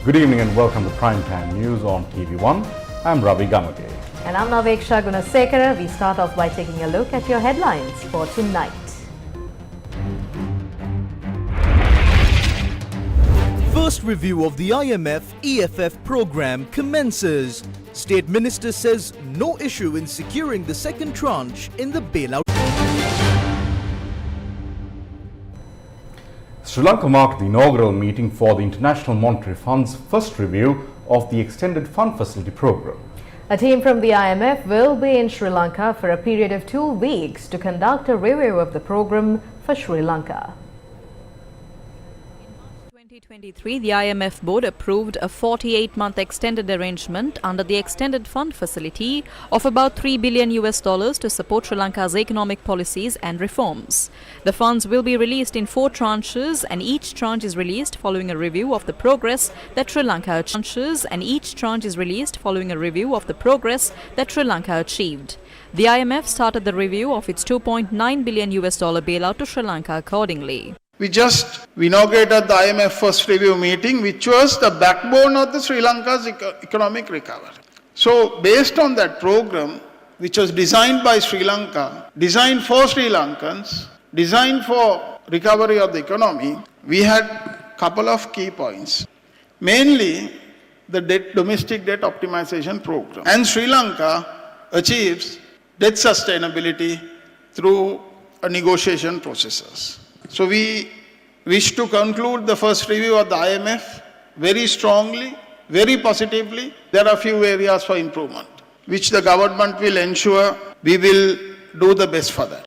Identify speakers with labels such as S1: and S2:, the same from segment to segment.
S1: Good evening and welcome to Primetime News on TV1. I'm Ravi Gamage.
S2: And I'm Naveksha Gunasekara. We start off by taking a look at your headlines for tonight.
S3: First review of the IMF EFF program commences. State Minister says no issue in securing the second tranche in the bailout.
S1: Sri Lanka marked the inaugural meeting for the International Monetary Fund's first review of the Extended Fund Facility Program.
S2: A team from the IMF will be in Sri Lanka for a period of 2 weeks to conduct a review of the program for Sri Lanka.
S4: In 2023, the IMF board approved a 48-month extended arrangement under the Extended Fund Facility of about $3 billion to support Sri Lanka's economic policies and reforms. The funds will be released in 4 tranches, and each tranche is released following a review of the progress that Sri Lanka achieved. The IMF started the review of its $2.9 billion bailout to Sri Lanka accordingly.
S5: We just inaugurated the IMF first review meeting, which was the backbone of the Sri Lanka's economic recovery. So based on that program, which was designed by Sri Lanka, designed for Sri Lankans, designed for recovery of the economy, we had a couple of key points. Mainly, the domestic debt optimization program. And Sri Lanka achieves debt sustainability through a negotiation processes. So we wish to conclude the first review of the IMF very strongly, very positively. There are a few areas for improvement, which the government will ensure we will do the best for that.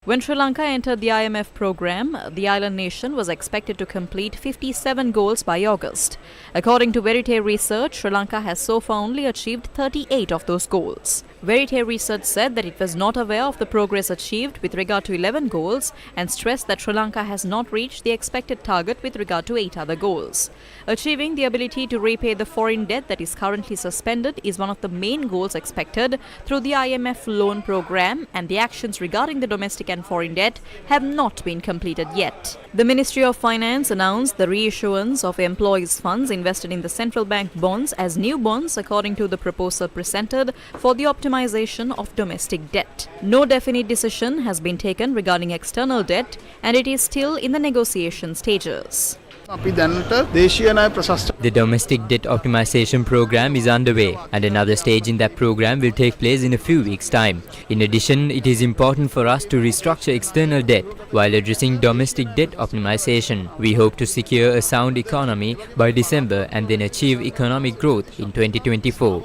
S4: When Sri Lanka entered the IMF program, the island nation was expected to complete 57 goals by August. According to Verite Research, Sri Lanka has so far only achieved 38 of those goals. Verite Research said that it was not aware of the progress achieved with regard to 11 goals and stressed that Sri Lanka has not reached the expected target with regard to 8 other goals. Achieving the ability to repay the foreign debt that is currently suspended is one of the main goals expected through the IMF loan program, and the actions regarding the domestic and foreign debt have not been completed yet. The Ministry of Finance announced the reissuance of employees' funds invested in the central bank bonds as new bonds according to the proposal presented for the optimization of domestic debt. No definite decision has been taken regarding external debt, and it is still in the negotiation stages.
S6: The domestic debt optimization program is underway, and another stage in that program will take place in a few weeks' time. In addition, it is important for us to restructure external debt while addressing domestic debt optimization. We hope to secure a sound economy by December and then achieve economic growth in 2024.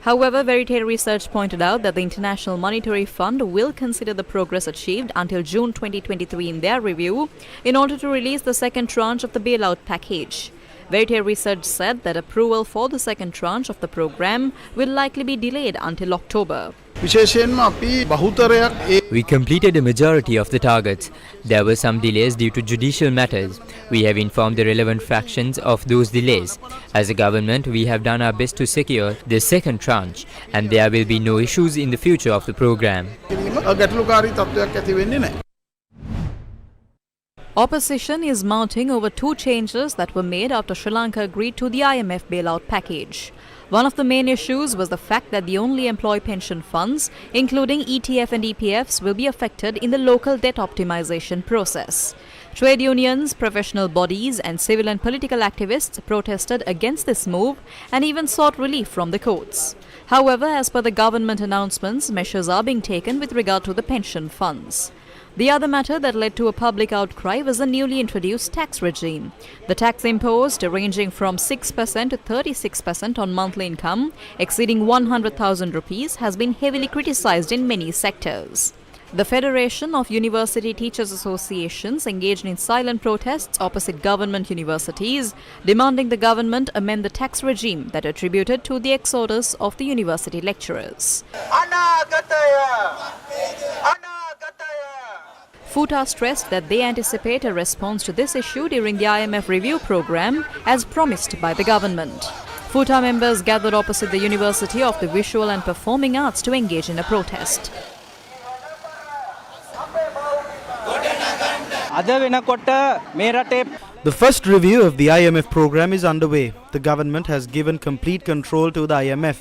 S4: However, Verite Research pointed out that the International Monetary Fund will consider the progress achieved until June 2023 in their review in order to release the second tranche of the bailout package. Verite Research said that approval for the second tranche of the program will likely be delayed until October.
S6: We completed a majority of the targets. There were some delays due to judicial matters. We have informed the relevant fractions of those delays. As a government, we have done our best to secure the second tranche, and there will be no issues in the future of the program.
S4: Opposition is mounting over 2 changes that were made after Sri Lanka agreed to the IMF bailout package. One of the main issues was the fact that the only employee pension funds, including ETF and EPFs, will be affected in the local debt optimization process. Trade unions, professional bodies and civil and political activists protested against this move and even sought relief from the courts. However, as per the government announcements, measures are being taken with regard to the pension funds. The other matter that led to a public outcry was the newly introduced tax regime. The tax imposed, ranging from 6% to 36% on monthly income exceeding 100,000 rupees, has been heavily criticized in many sectors. The Federation of University Teachers Associations engaged in silent protests opposite government universities, demanding the government amend the tax regime that attributed to the exodus of the university lecturers. FUTA stressed that they anticipate a response to this issue during the IMF review program as promised by the government. FUTA members gathered opposite the University of the Visual and Performing Arts to engage in a protest.
S3: The first review of the IMF program is underway. The government has given complete control to the IMF.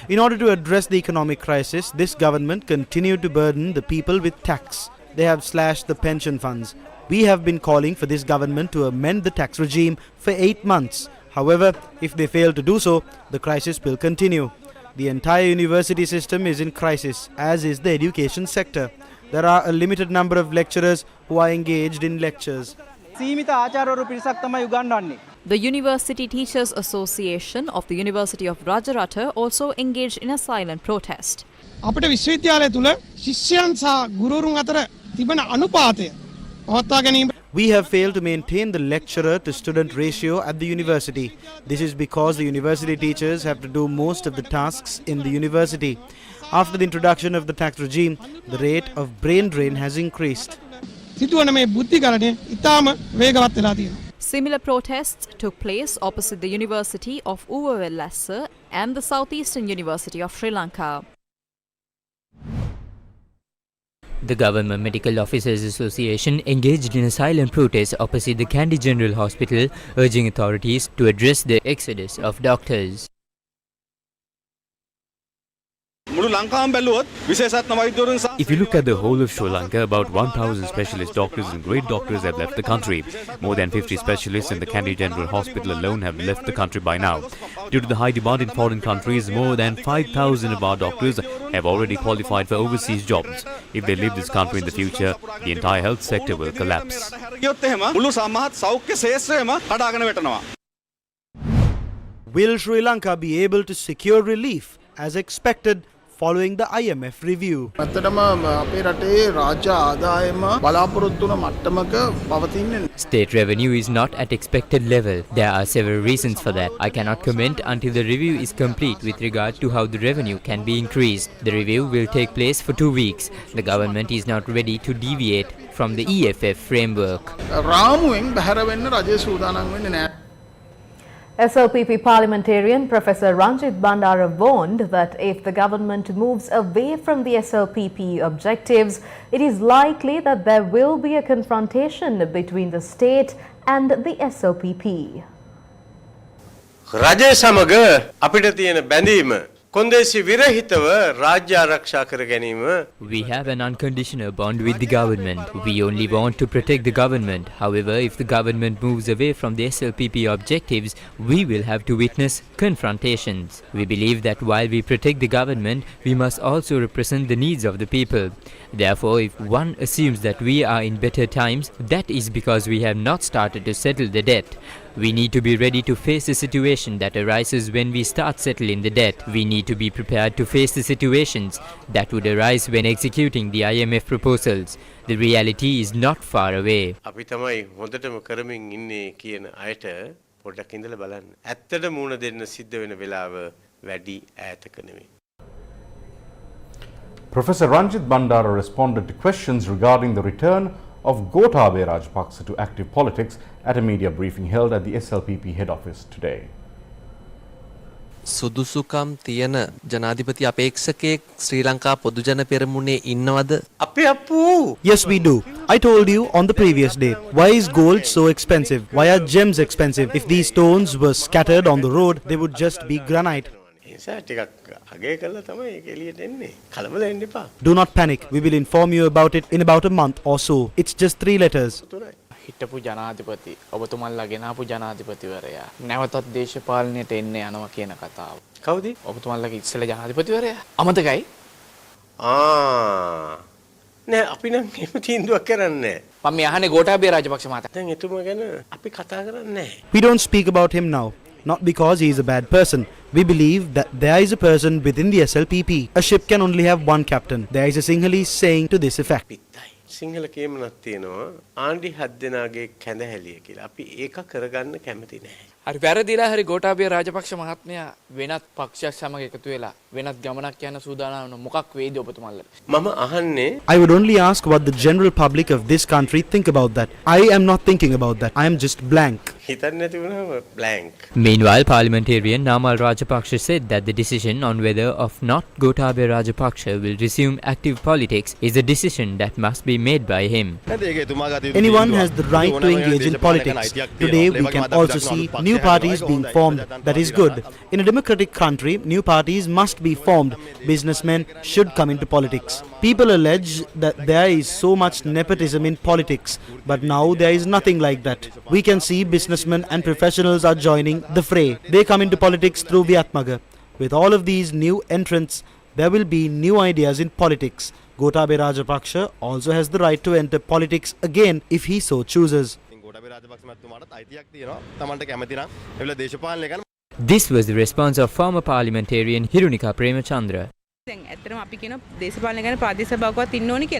S3: In order to address the economic crisis, this government continued to burden the people with tax. They have slashed the pension funds. We have been calling for this government to amend the tax regime for 8 months. However, if they fail to do so, the crisis will continue. The entire university system is in crisis, as is the education sector. There are a limited number of lecturers who are engaged in lectures.
S4: The University Teachers Association of the University of Rajarata also engaged in a silent protest.
S7: අපිට විශ්වවිද්‍යාලය තුල ශිෂ්‍යයන් සහ ගුරුවරුන් අතර තිබෙන අනුපාතය පවත්වා ගැනීම.
S3: We have failed to maintain the lecturer to student ratio at the university. This is because the university teachers have to do most of the tasks in the university. After the introduction of the tax regime, the rate of brain drain has increased.
S7: සිදුවන මේ බුද්ධිකරණය ඉතාම වේගවත් වෙලා තියෙනවා.
S4: Similar protests took place opposite the University of Uvavellassa and the Southeastern University of Sri Lanka.
S6: The Government Medical Officers Association engaged in a silent protest opposite the Kandy General Hospital, urging authorities to address the exodus of doctors.
S8: If you look at the whole of Sri Lanka, about 1,000 specialist doctors and great doctors have left the country. More than 50 specialists in the Kandy General Hospital alone have left the country by now. Due to the high demand in foreign countries, more than 5,000 of our doctors have already qualified for overseas jobs. If they leave this country in the future, the entire health sector will collapse.
S3: Will Sri Lanka be able to secure relief as expected following the IMF review?
S6: State revenue is not at expected level. There are several reasons for that. I cannot comment until the review is complete with regard to how the revenue can be increased. The review will take place for 2 weeks. The government is not ready to deviate from the EFF framework.
S2: SLPP parliamentarian Professor Ranjit Bandara warned that if the government moves away from the SLPP objectives, it is likely that there will be a confrontation between the state and the SLPP.
S9: රජය සමග අපිට තියෙන බැඳීම කොන්දේසි විරහිතව රාජ්‍ය ආරක්ෂා කර ගැනීම.
S6: We have an unconditional bond with the government. We only want to protect the government. However, if the government moves away from the SLPP objectives, we will have to witness confrontations. We believe that while we protect the government, we must also represent the needs of the people. Therefore, if one assumes that we are in better times, that is because we have not started to settle the debt. We need to be ready to face the situation that arises when we start settling the debt. We need to be prepared to face the situations that would arise when executing the IMF proposals. The reality is not far away.
S9: අපි තමයි හොඳටම කරමින් ඉන්නේ කියන අයට පොඩ්ඩක් ඉඳලා බලන්න. ඇත්තට මූණ දෙන්න සිද්ධ වෙන වෙලාව වැඩි ඈතක නෙමෙයි.
S1: Professor Ranjit Bandara responded to questions regarding the return of Gotabaya Rajapaksa to active politics at a media briefing held at the SLPP head office today.
S10: සුදුසුකම් තියෙන ජනාධිපති අපේක්ෂකයෙක් ශ්‍රී ලංකා පොදු ජන පෙරමුණේ ඉන්නවද?
S9: අපි Appu.
S3: Yes, we do. I told you on the previous day. Why is gold so expensive? Why are gems expensive? If these stones were scattered on the road, they would just be granite. Do not panic. We will inform you about it in about a month or so. It's just 3 letters.
S11: හිටපු ජනාධිපති ඔබතුමන්ලා ගෙනාපු ජනාධිපතිවරයා නැවතත් දේශපාලනයට එන්න යනවා කියන කතාව.
S9: කවුද?
S11: ඔබතුමන්ලගේ ඉස්සෙල්ලා ජනාධිපතිවරයා. අමතකයි?
S9: නෑ අපි නම් එහෙම තීන්දුවක් කරන්නේ නෑ.
S11: මම මේ අහන්නේ ගෝඨාභය රාජපක්ෂ මහතා.
S9: දැන් එතුමා ගැන අපි කතා කරන්නේ නෑ.
S3: We don't speak about him now. Not because he is a bad person. We believe that there is a person within the SLPP. A ship can only have one captain. There is a Sinhalese saying to this effect.
S9: Sinhala කියමනක් තියෙනවා ආණ්ඩි 7 දෙනාගේ කැඳහැලිය කියලා. අපි ඒක කරගන්න කැමති නැහැ.
S11: හරි වැරදිලා හරි ගෝඨාභය රාජපක්ෂ මහත්මයා වෙනත් පක්ෂයක් සමග එකතු වෙලා වෙනත් ගමනක් යන සූදානම් වුණ මොකක් වේද ඔබතුමන්ලට?
S9: මම අහන්නේ
S3: I would only ask what the general public of this country think about that. I am not thinking about that. I am just blank.
S9: හිතන්න නැති වුණාම blank.
S6: Meanwhile, parliamentarian Namal Rajapaksa said that the decision on whether or not Gotabaya Rajapaksa will resume active politics is a decision that must be made by him.
S3: Anyone has the right to engage in politics. Today we can also see new parties being formed. That is good. In a democratic country, new parties must be formed. Businessmen should come into politics. People allege that there is so much nepotism in politics, but now there is nothing like that. We can see businessmen and professionals are joining the fray. They come into politics through Vyatmaga. With all of these new entrants, there will be new ideas in politics. Gotabaya Rajapaksa also has the right to enter politics again if he so chooses.
S6: This was the response of former parliamentarian Hirunika Premachandra.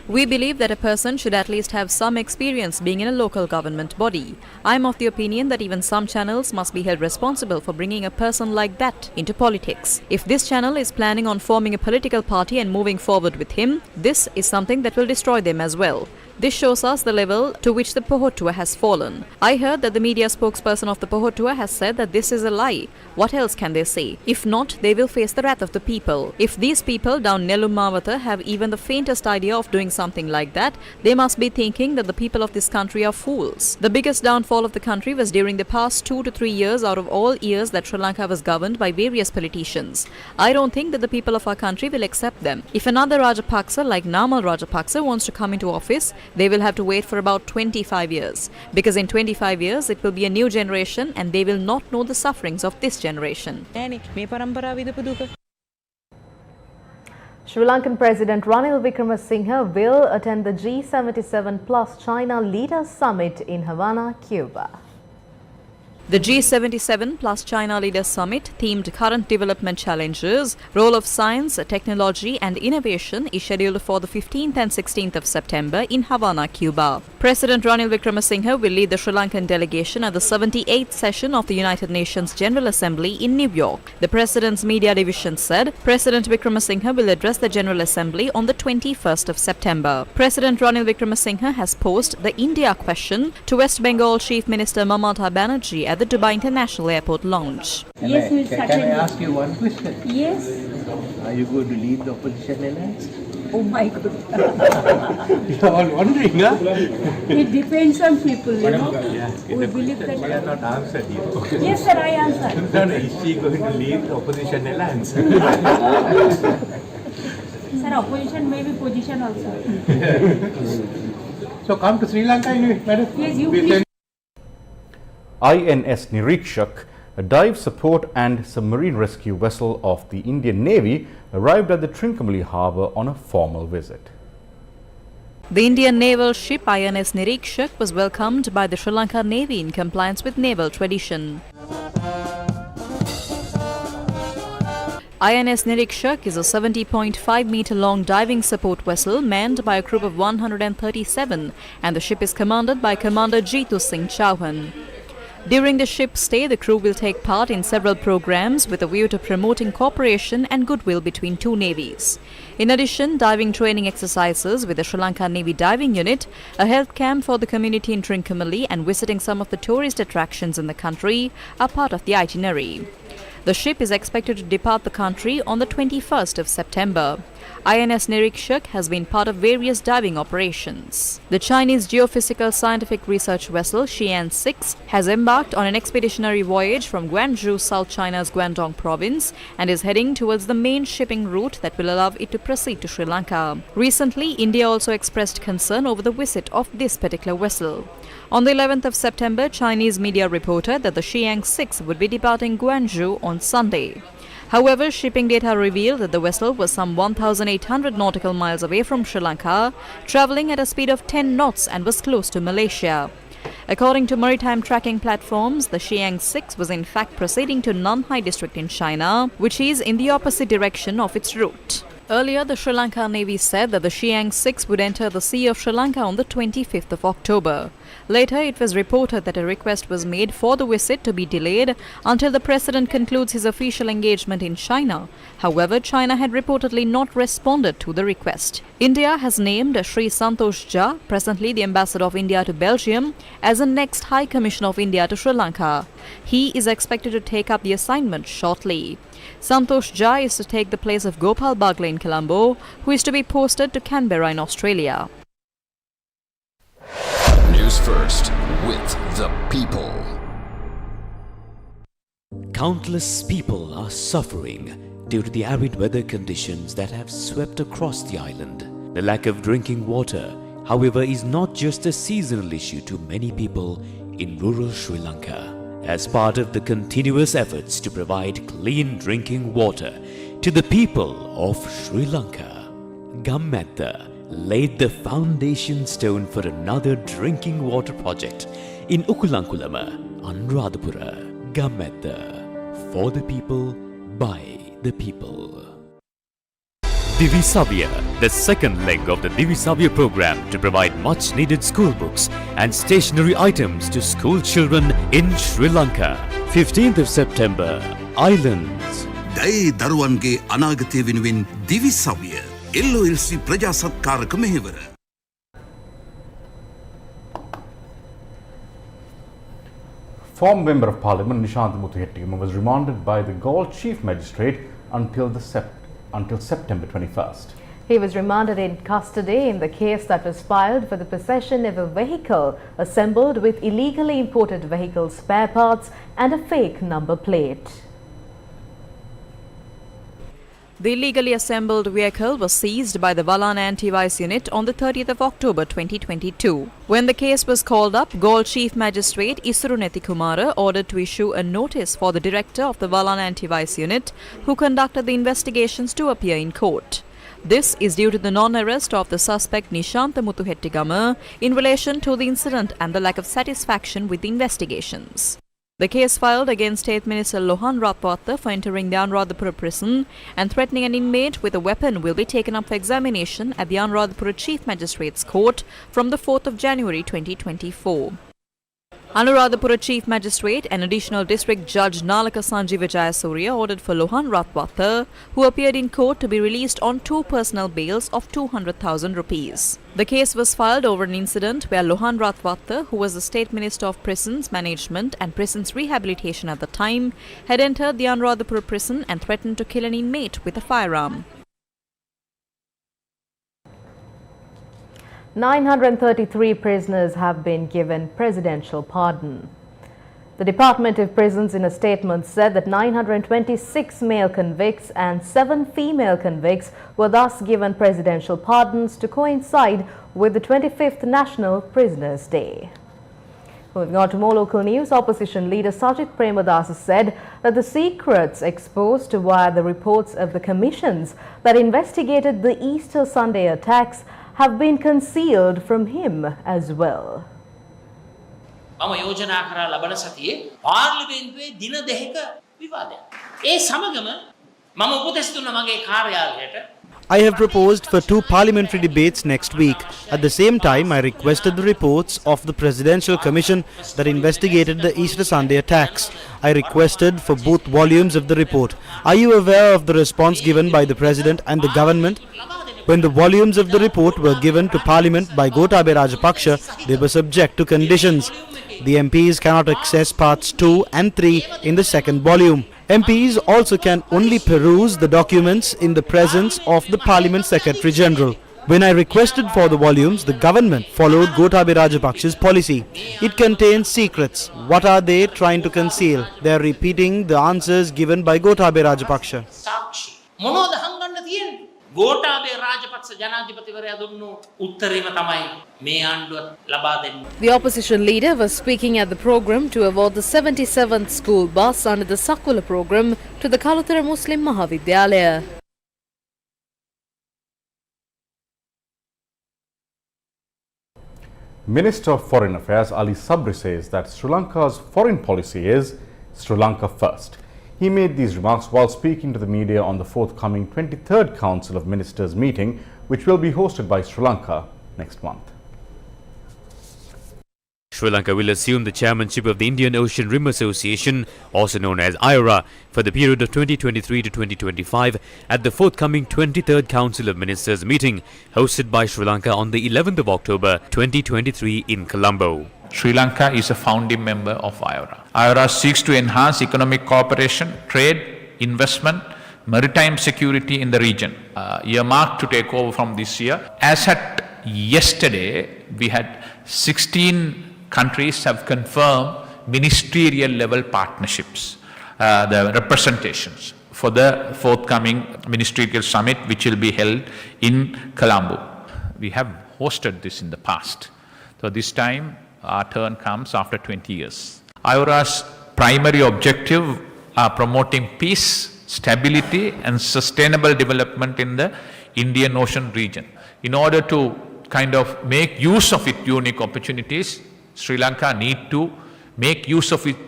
S4: We believe that a person should at least have some experience being in a local government body. I am of the opinion that even some channels must be held responsible for bringing a person like that into politics. If this channel is planning on forming a political party and moving forward with him, this is something that will destroy them as well. This shows us the level to which the Pohotua has fallen. I heard that the media spokesperson of the Pohotua has said that this is a lie. What else can they say? If not, they will face the wrath of the people. If these people down Nelumavata have even the faintest idea of doing something like that, they must be thinking that the people of this country are fools. The biggest downfall of the country was during the past 2 to 3 years out of all years that Sri Lanka was governed by various politicians. I don't think that the people of our country will accept them. If another Rajapaksa like Namal Rajapaksa wants to come into office, they will have to wait for about 25 years. Because in 25 years, it will be a new generation and they will not know the sufferings of this generation.
S2: Sri Lankan President Ranil Wickremesinghe will attend the G77 plus China Leaders Summit in Havana, Cuba.
S4: The G77 plus China Leaders Summit, themed Current Development Challenges, Role of Science, Technology and Innovation, is scheduled for the 15th and 16th of September in Havana, Cuba. President Ranil Wickremesinghe will lead the Sri Lankan delegation at the 78th session of the United Nations General Assembly in New York. The President's media division said President Wickremesinghe will address the General Assembly on the 21st of September. President Ranil Wickremesinghe has posed the India question to West Bengal Chief Minister Mamata Banerjee at the Dubai International Airport lounge.
S12: Yes, can I ask you one question? Yes. Are you going to lead the opposition alliance? Oh my God. You are all wondering, huh? It depends on people, you know. Yeah, we believe that. You have not answered yet. Okay. Yes, sir, I answered. No, is she going to lead the opposition alliance? Sir, opposition may be position also. So come to Sri Lanka anyway, madam? Yes, you please.
S1: INS Nirikshak, a dive support and submarine rescue vessel of the Indian Navy, arrived at the Trincomalee harbour on a formal visit.
S4: The Indian naval ship INS Nirikshak was welcomed by the Sri Lanka Navy in compliance with naval tradition. INS Nirikshak is a 70.5-metre long diving support vessel manned by a crew of 137, and the ship is commanded by Commander Jeetu Singh Chauhan. During the ship's stay, the crew will take part in several programs with a view to promoting cooperation and goodwill between two navies. In addition, diving training exercises with the Sri Lanka Navy Diving Unit, a health camp for the community in Trincomalee and visiting some of the tourist attractions in the country are part of the itinerary. The ship is expected to depart the country on the 21st of September. INS Nirikshak has been part of various diving operations. The Chinese geophysical scientific research vessel Xi'an-6 has embarked on an expeditionary voyage from Guangzhou, South China's Guangdong province, and is heading towards the main shipping route that will allow it to proceed to Sri Lanka. Recently, India also expressed concern over the visit of this particular vessel. On the 11th of September, Chinese media reported that the Xi'an-6 would be departing Guangzhou on Sunday. However, shipping data revealed that the vessel was some 1,800 nautical miles away from Sri Lanka, travelling at a speed of 10 knots and was close to Malaysia. According to maritime tracking platforms, the Xi'an-6 was in fact proceeding to Nanhai district in China, which is in the opposite direction of its route. Earlier, the Sri Lanka Navy said that the Xi'an-6 would enter the Sea of Sri Lanka on the 25th of October. Later, it was reported that a request was made for the visit to be delayed until the president concludes his official engagement in China. However, China had reportedly not responded to the request. India has named Sri Santosh Jha, presently the ambassador of India to Belgium, as the next High Commissioner of India to Sri Lanka. He is expected to take up the assignment shortly. Santosh Jha is to take the place of Gopal Bagle in Colombo, who is to be posted to Canberra in Australia.
S13: News first with the people.
S14: Countless people are suffering due to the arid weather conditions that have swept across the island. The lack of drinking water, however, is not just a seasonal issue to many people in rural Sri Lanka. As part of the continuous efforts to provide clean drinking water to the people of Sri Lanka, Gammatha laid the foundation stone for another drinking water project in Ukulankulama, Anuradhapura. Gammatha, for the people, by the people.
S8: Divisavya, the second leg of the Divisavya program to provide much needed school books and stationery items to school children in Sri Lanka. 15th of September, Islands.
S15: Dai Daruwange Anagate Winuwin Divisavya, LOLC Praja Satkaraka Mehevara.
S1: Former Member of Parliament Nishant Muthuhettigama was remanded by the Galle Chief Magistrate until September 21st.
S2: He was remanded in custody in the case that was filed for the possession of a vehicle assembled with illegally imported vehicle spare parts and a fake number plate.
S4: The illegally assembled vehicle was seized by the Valan Anti-Vice Unit on the 30th of October 2022. When the case was called up, Galle Chief Magistrate Isuru Nethikumara ordered to issue a notice for the director of the Valan Anti-Vice Unit, who conducted the investigations, to appear in court. This is due to the non-arrest of the suspect Nishantha Muthuhettigama in relation to the incident and the lack of satisfaction with the investigations. The case filed against State Minister Lohan Ratwatha for entering the Anuradhapura prison and threatening an inmate with a weapon will be taken up for examination at the Anuradhapura Chief Magistrates Court from the 4th of January 2024. Anuradhapura Chief Magistrate and Additional District Judge Nalaka Sanjeeva Jayasuriya ordered for Lohan Ratwatha, who appeared in court, to be released on 2 personal bails of 200,000 rupees. The case was filed over an incident where Lohan Ratwatha, who was the State Minister of Prisons Management and Prisons Rehabilitation at the time, had entered the Anuradhapura prison and threatened to kill an inmate with a firearm.
S2: 933 prisoners have been given presidential pardon. The Department of Prisons in a statement said that 926 male convicts and 7 female convicts were thus given presidential pardons to coincide with the 25th National Prisoners' Day. Moving on to more local news, opposition leader Sajith Premadasa said that the secrets exposed via the reports of the commissions that investigated the Easter Sunday attacks have been concealed from him as well.
S16: මම යෝජනා කරා ලබන සතියේ පාර්ලිමේන්තුවේ දින දෙකක විවාදයක්. ඒ සමගම මම උපදෙස් දුන්නා මගේ කාර්යාලයට.
S3: I have proposed for 2 parliamentary debates next week. At the same time, I requested the reports of the Presidential Commission that investigated the Easter Sunday attacks. I requested for both volumes of the report. Are you aware of the response given by the President and the government? When the volumes of the report were given to Parliament by Gotabaya Rajapaksa, they were subject to conditions. The MPs cannot access parts 2 and 3 in the second volume. MPs also can only peruse the documents in the presence of the Parliament Secretary General. When I requested for the volumes, the government followed Gotabaya Rajapaksa's policy. It contains secrets. What are they trying to conceal? They are repeating the answers given by Gotabaya Rajapaksa.
S16: මොනවද හංගන්න තියෙන්නේ? ගෝඨාභය රාජපක්ෂ ජනාධිපතිවරයා දුන්නු උත්තරේම තමයි මේ ආණ්ඩුව ලබා දෙන්නේ.
S2: The opposition leader was speaking at the program to award the 77th school bus under the Sakula program to the Kalutara Muslim Mahavidyalaya.
S1: Minister of Foreign Affairs Ali Sabri says that Sri Lanka's foreign policy is Sri Lanka first. He made these remarks while speaking to the media on the forthcoming 23rd Council of Ministers meeting, which will be hosted by Sri Lanka next month.
S8: Sri Lanka will assume the chairmanship of the Indian Ocean Rim Association, also known as IORA, for the period of 2023 to 2025 at the forthcoming 23rd Council of Ministers meeting hosted by Sri Lanka on the 11th of October 2023 in Colombo.
S17: Sri Lanka is a founding member of IORA. IORA seeks to enhance economic cooperation, trade, investment, maritime security in the region, earmarked to take over from this year. As at yesterday, we had 16 countries have confirmed ministerial level partnerships, the representations for the forthcoming ministerial summit which will be held in Colombo. We have hosted this in the past. So this time our turn comes after 20 years. IORA's primary objective are promoting peace, stability and sustainable development in the Indian Ocean region. In order to kind of make use of its unique opportunities, Sri Lanka need to make use of its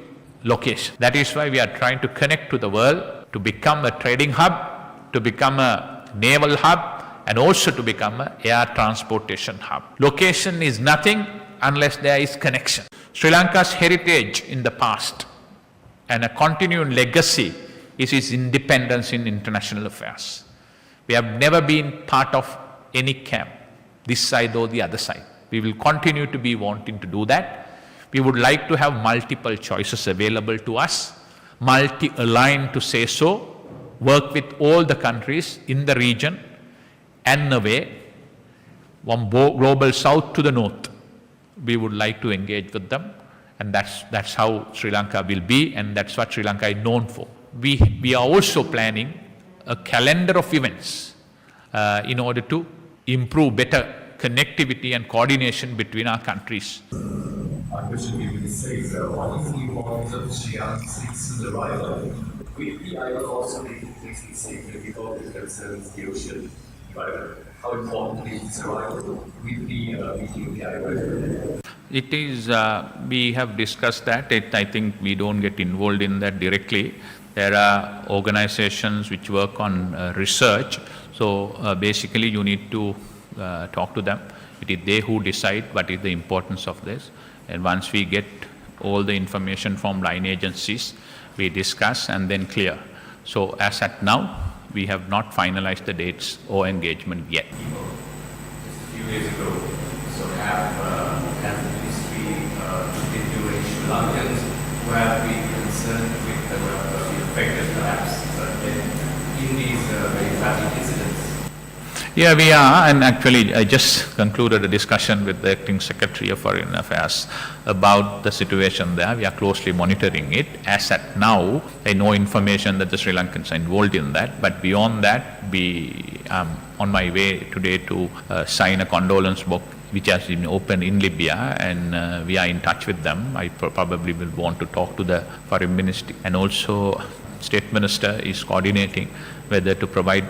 S17: location. That is why we are trying to connect to the world, to become a trading hub, to become a naval hub, and also to become an air transportation hub. Location is nothing unless there is connection. Sri Lanka's heritage in the past and a continuing legacy is its independence in international affairs. We have never been part of any camp, this side or the other side. We will continue to be wanting to do that. We would like to have multiple choices available to us, multi-aligned to say so, work with all the countries in the region and away, from global south to the north. We would like to engage with them, and that's how Sri Lanka will be, and that's what Sri Lanka is known for. We are also planning a calendar of events in order to improve better connectivity and coordination between our countries.
S18: My question to you says, what is the importance of Sri Lanka's arrival? With the IORA also making things safer because it concerns the ocean. But how important is its arrival with the meeting of the IORA?
S17: It is, we have discussed that. I think we don't get involved in that directly. There are organizations which work on research. So basically you need to talk to them. It is they who decide what is the importance of this. And once we get all the information from line agencies, we discuss and then clear. So as at now, we have not finalized the dates or engagement yet.
S18: Just a few days ago, so have the ministry into any Sri Lankans who have been concerned with the affected perhaps in these very tragic incidents?
S17: Yeah, we are, and actually I just concluded a discussion with the Acting Secretary of Foreign Affairs about the situation there. We are closely monitoring it. As at now, I know information that the Sri Lankans are involved in that, but beyond that, I'm on my way today to sign a condolence book which has been opened in Libya, and we are in touch with them. I probably will want to talk to the Foreign Ministry, and also State Minister is coordinating whether to provide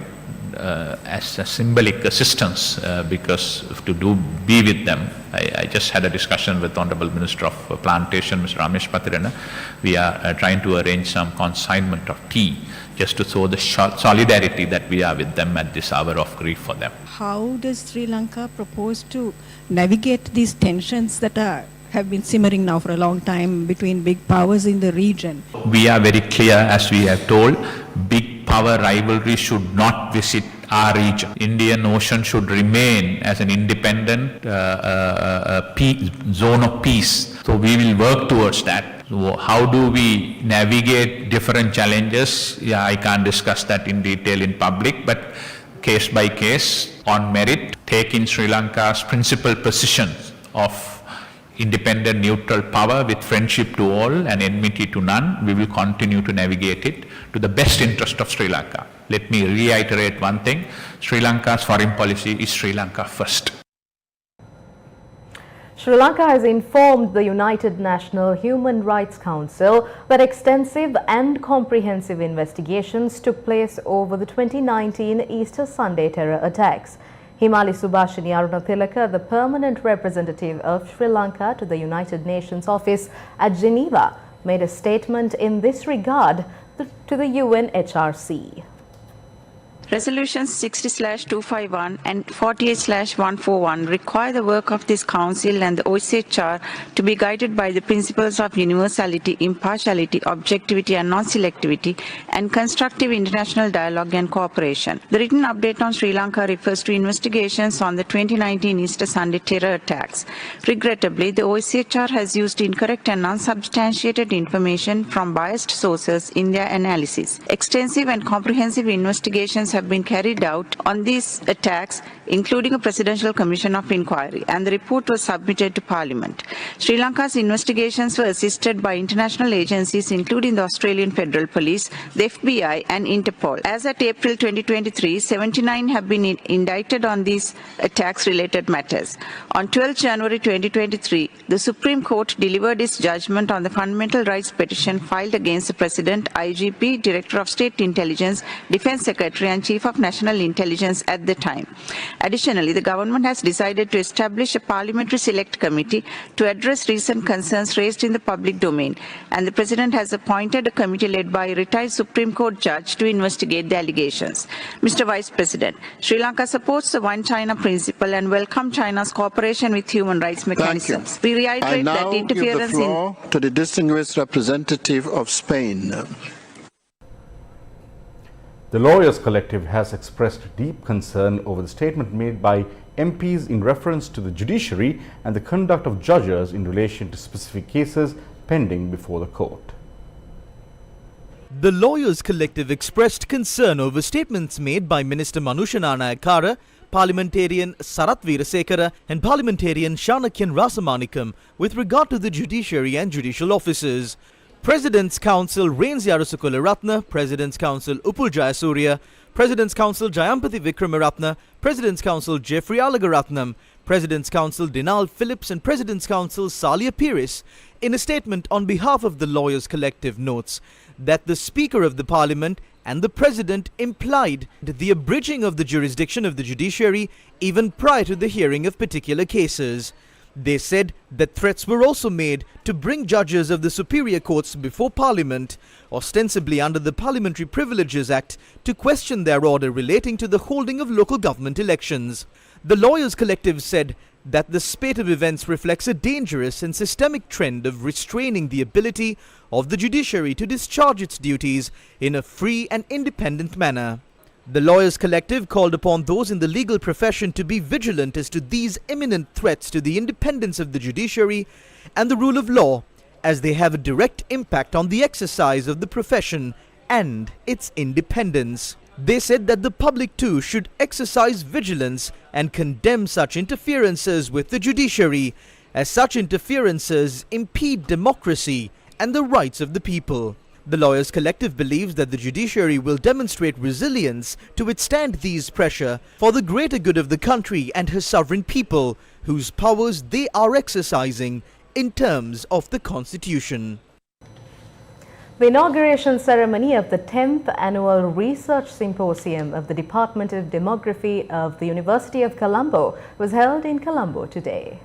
S17: as a symbolic assistance because to be with them. I just had a discussion with Honorable Minister of Plantation, Mr. Ramesh Patirana. We are trying to arrange some consignment of tea just to show the solidarity that we are with them at this hour of grief for them.
S19: How does Sri Lanka propose to navigate these tensions that have been simmering now for a long time between big powers in the region?
S17: We are very clear, as we have told, big power rivalry should not visit our region. Indian Ocean should remain as an independent zone of peace. So we will work towards that. So how do we navigate different challenges? Yeah, I can't discuss that in detail in public, but case by case, on merit, taking Sri Lanka's principal positions of independent neutral power with friendship to all and enmity to none, we will continue to navigate it to the best interest of Sri Lanka. Let me reiterate one thing, Sri Lanka's foreign policy is Sri Lanka first.
S2: Sri Lanka has informed the United Nations Human Rights Council that extensive and comprehensive investigations took place over the 2019 Easter Sunday terror attacks. Himali Subhashini Arunathilaka, the permanent representative of Sri Lanka to the United Nations office at Geneva, made a statement in this regard to the UNHRC.
S20: Resolutions 60/251 and 48/141 require the work of this Council and the OSHR to be guided by the principles of universality, impartiality, objectivity and non-selectivity, and constructive international dialogue and cooperation. The written update on Sri Lanka refers to investigations on the 2019 Easter Sunday terror attacks. Regrettably, the OSHR has used incorrect and unsubstantiated information from biased sources in their analysis. Extensive and comprehensive investigations have been carried out on these attacks, including a Presidential Commission of Inquiry, and the report was submitted to Parliament. Sri Lanka's investigations were assisted by international agencies including the Australian Federal Police, the FBI and Interpol. As at April 2023, 79 have been indicted on these attacks-related matters. On 12 January 2023, the Supreme Court delivered its judgment on the fundamental rights petition filed against the President, IGP, Director of State Intelligence, Defence Secretary and Chief of National Intelligence at the time. Additionally, the government has decided to establish a parliamentary select committee to address recent concerns raised in the public domain, and the President has appointed a committee led by a retired Supreme Court judge to investigate the allegations. Mr. Vice President, Sri Lanka supports the One China principle and welcomes China's cooperation with human rights mechanisms. We reiterate that interference
S21: to the distinguished representative of Spain.
S1: The Lawyers Collective has expressed deep concern over the statement made by MPs in reference to the judiciary and the conduct of judges in relation to specific cases pending before the court.
S3: The Lawyers Collective expressed concern over statements made by Minister Manushana Nayakara, Parliamentarian Sarath Veerasekara and Parliamentarian Shanakyan Rasamanikam with regard to the judiciary and judicial officers. President's Counsel Rains Yarasukula, President's Counsel Upul Jayasuriya, President's Counsel Jayampati Vikramaratna, President's Counsel Jeffrey Alagaratnam, President's Counsel Dinal Phillips and President's Counsel Salia Pires, in a statement on behalf of the Lawyers Collective, notes that the Speaker of the Parliament and the President implied the abridging of the jurisdiction of the judiciary even prior to the hearing of particular cases. They said that threats were also made to bring judges of the superior courts before Parliament, ostensibly under the Parliamentary Privileges Act, to question their order relating to the holding of local government elections. The Lawyers Collective said that the spate of events reflects a dangerous and systemic trend of restraining the ability of the judiciary to discharge its duties in a free and independent manner. The Lawyers Collective called upon those in the legal profession to be vigilant as to these imminent threats to the independence of the judiciary and the rule of law, as they have a direct impact on the exercise of the profession and its independence. They said that the public too should exercise vigilance and condemn such interferences with the judiciary, as such interferences impede democracy and the rights of the people. The Lawyers Collective believes that the judiciary will demonstrate resilience to withstand these pressure for the greater good of the country and her sovereign people, whose powers they are exercising in terms of the Constitution.
S2: The inauguration ceremony of the 10th Annual Research Symposium of the Department of Demography of the University of Colombo was held in Colombo today.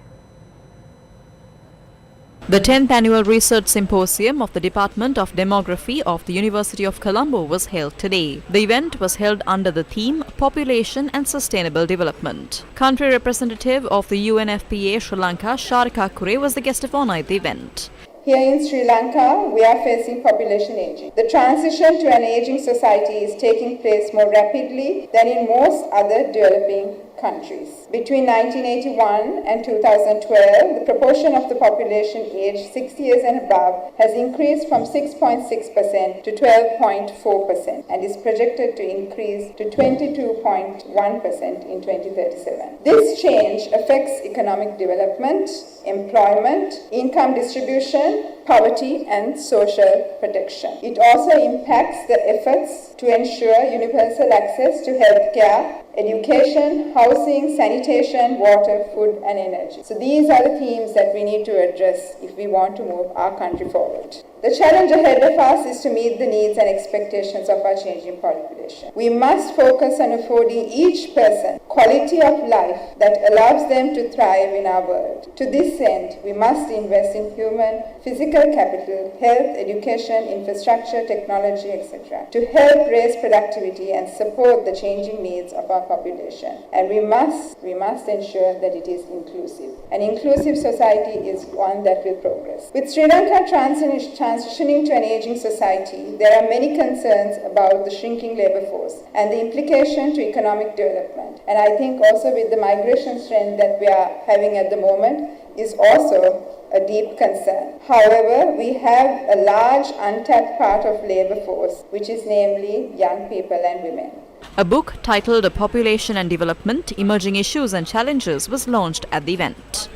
S4: The 10th Annual Research Symposium of the Department of Demography of the University of Colombo was held today. The event was held under the theme Population and Sustainable Development. Country representative of the UNFPA Sri Lanka, Sharika Kure, was the guest of honor at the event.
S22: Here in Sri Lanka, we are facing population aging. The transition to an aging society is taking place more rapidly than in most other developing countries. Between 1981 and 2012, the proportion of the population aged 60 years and above has increased from 6.6% to 12.4% and is projected to increase to 22.1% in 2037. This change affects economic development, employment, income distribution, poverty and social protection. It also impacts the efforts to ensure universal access to healthcare, education, housing, sanitation, water, food and energy. So these are the themes that we need to address if we want to move our country forward. The challenge ahead of us is to meet the needs and expectations of our changing population. We must focus on affording each person quality of life that allows them to thrive in our world. To this end, we must invest in human, physical capital, health, education, infrastructure, technology, etc. to help raise productivity and support the changing needs of our population. And we must ensure that it is inclusive. An inclusive society is one that will progress. With Sri Lanka transitioning to an aging society, there are many concerns about the shrinking labour force and the implication to economic development. And I think also with the migration trend that we are having at the moment is also a deep concern. However, we have a large untapped part of labour force, which is namely young people and women.
S4: A book titled A Population and Development, Emerging Issues and Challenges was launched at the event.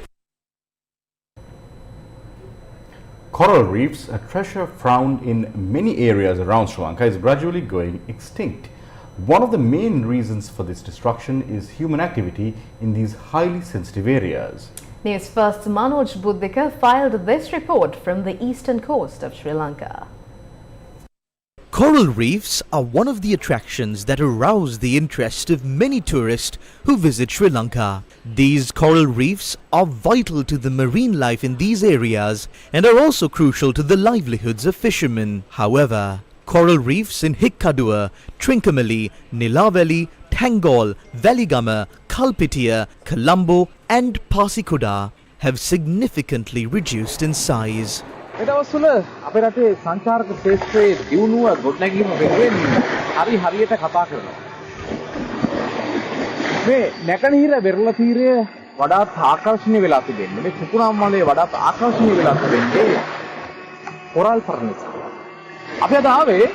S1: Coral reefs, a treasure found in many areas around Sri Lanka, is gradually going extinct. One of the main reasons for this destruction is human activity in these highly sensitive areas.
S2: News First Manoj Buddhika filed this report from the eastern coast of Sri Lanka.
S3: Coral reefs are one of the attractions that arouse the interest of many tourists who visit Sri Lanka. These coral reefs are vital to the marine life in these areas and are also crucial to the livelihoods of fishermen. However, coral reefs in Hikkadua, Trincomalee, Nilaveli, Tangol, Valigama, Kalpitiya, Colombo and Pasikuda have significantly reduced in size.
S5: දවස්වල අපේ රටේ සංචාරක ශේෂ්ත්‍රයේ දියුණුව ගොඩනැගීම වෙනුවෙන් හරියට කතා කරනවා. මේ නැකණහිර වෙරළ තීරය වඩාත් ආකර්ෂණීය වෙලා තිබෙන්නේ. මේ කුකුණාම් මලේ වඩාත් ආකර්ෂණීය වෙලා තිබෙන්නේ කොරල් පර නිසා. අපි අද ආවේ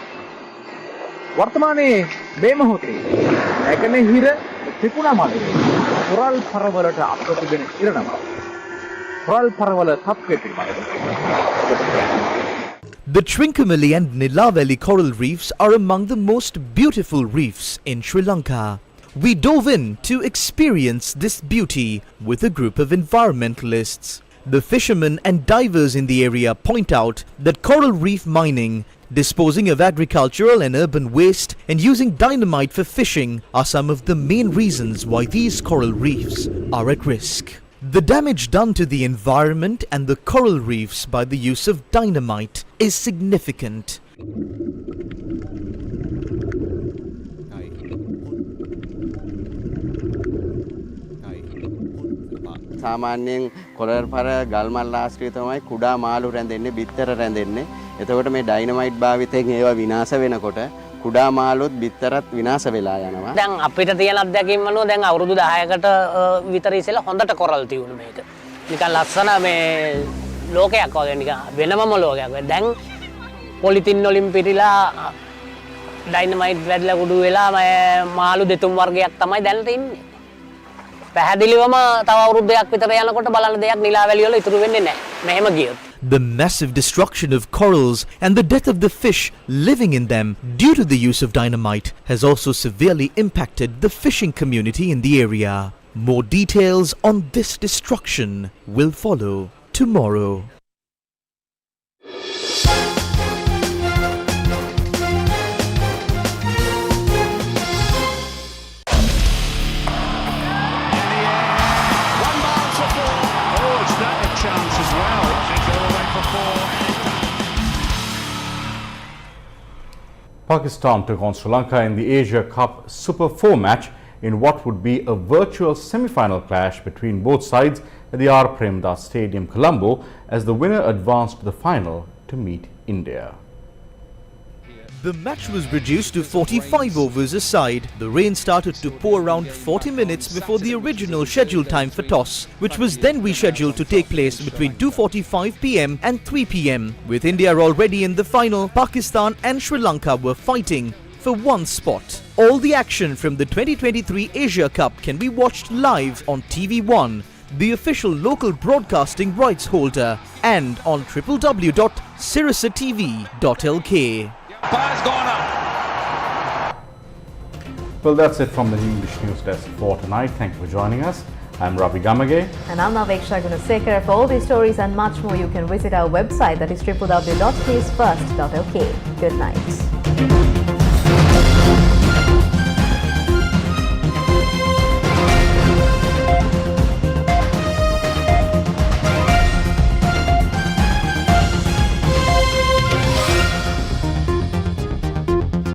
S5: වර්තමානයේ මේ මොහොතේ නැකණහිර කුකුණාම් මලේ කොරල් පරවලට අපිට තිබෙන ඉරණම.
S3: The Trincomalee and Nilaveli coral reefs are among the most beautiful reefs in Sri Lanka. We dove in to experience this beauty with a group of environmentalists. The fishermen and divers in the area point out that coral reef mining, disposing of agricultural and urban waste and using dynamite for fishing are some of the main reasons why these coral reefs are at risk. The damage done to the environment and the coral reefs by the use of dynamite is significant.
S7: සාමාන්‍යයෙන් coral පර ගල් මල් ආශ්‍රිතව තමයි කුඩා මාළු රැඳෙන්නේ බිත්තර රැඳෙන්නේ. එතකොට මේ ඩයිනමයිට් භාවිතයෙන් ඒවා විනාශ වෙනකොට කුඩා මාළුත් බිත්තරත් විනාශ වෙලා යනවා.
S23: දැන් අපිට තියෙන අත්දැකීම් අනුව දැන් අවුරුදු 10කට විතර ඉස්සෙල්ලා හොඳට කොරල් තියුණා මේක. නිකන් ලස්සන මේ ලෝකයක් වගේ නිකන් වෙනමම ලෝකයක්. දැන් පොලිතින් වලින් පිටිලා ඩයිනමයිට් වැදලා කුඩු වෙලා මාළු දෙතුන් වර්ගයක් තමයි දැන් තින්නේ. පැහැදිලිවම තව අවුරුදු දෙකක් විතර යනකොට බලන්න දෙයක් නිලාවැලි වල ඉතුරු වෙන්නේ නැහැ. මෙහෙම ගියොත්.
S3: The massive destruction of corals and the death of the fish living in them due to the use of dynamite has also severely impacted the fishing community in the area. More details on this destruction will follow tomorrow.
S1: Pakistan took on Sri Lanka in the Asia Cup Super 4 match in what would be a virtual semi-final clash between both sides at the R. Premdas Stadium, Colombo, as the winner advanced to the final to meet India.
S3: The match was reduced to 45 overs a side. The rain started to pour around 40 minutes before the original scheduled time for toss, which was then rescheduled to take place between 2:45 p.m. and 3 p.m. With India already in the final, Pakistan and Sri Lanka were fighting for one spot. All the action from the 2023 Asia Cup can be watched live on TV1, the official local broadcasting rights holder, and on www.sirisatv.lk.
S1: Well, that's it from the English News Desk for tonight. Thank you for joining us. I'm Ravi Gamage.
S2: And I'm Naveksha Gunasekar. For all these stories and much more, you can visit our website, that is www.newsfirst.lk. Good night.